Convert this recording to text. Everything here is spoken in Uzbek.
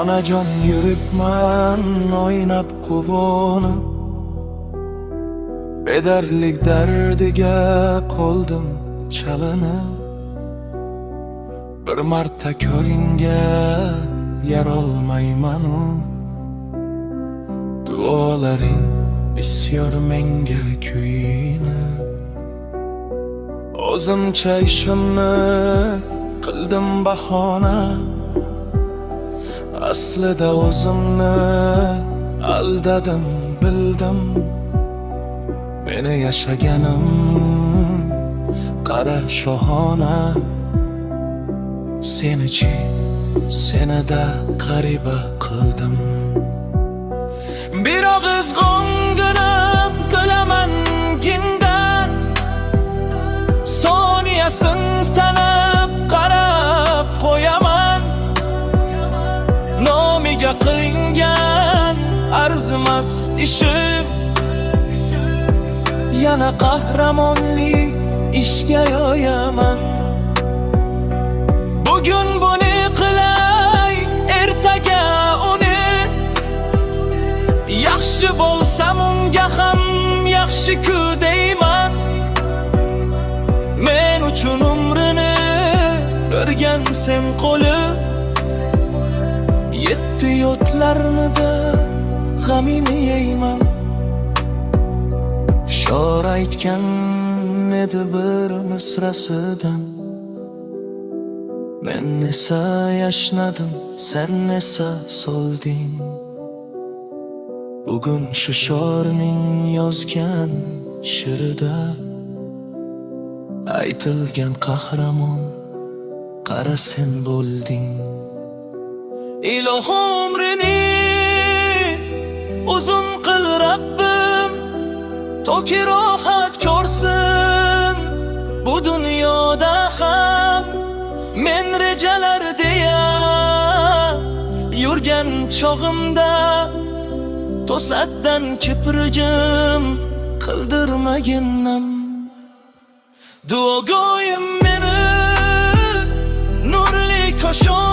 Onajon yuribman o'ynab quvonib, bedarlik dardiga qoldim chalinib. Bir marta ko'ringga yarolmaymanu, duolaring bisyor menga kuyinib. O'zimcha ishimni qildim bahona, aslida o'zimni aldadim bildim. Meni yashaganim qara shohona, seni-chi, seni-da qariba qildim. Bir og'iz qo'nginib kulaman jindan, soniyasin sanab qarab qo'yaman. Nomiga qilingan arzimas ishim, yana qahramonlik ishga yo'yaman. Bugun buni qilay, ertaga uni. Yaxshi bo'lsam unga ham yaxshi-ku deyman. Men uchun umrini bergan sen qo'li, yetti yotlarni-da g'amini yeyman. Shoir aytgan edi bir misrasidan, men esa yashnadim, sen esa solding. Bugun shu shoirning yozgan she'rida aytilgan qahramon qara sen bo'lding. Ilohim umrini uzun qil Rabbim, toki rohat ko'rsin bu dunyoda ham. Men rejalar deya yurgan chog'imda, to'satdan kiprigim qildirmaginnam. Duogo'yim meni nurli ko'shon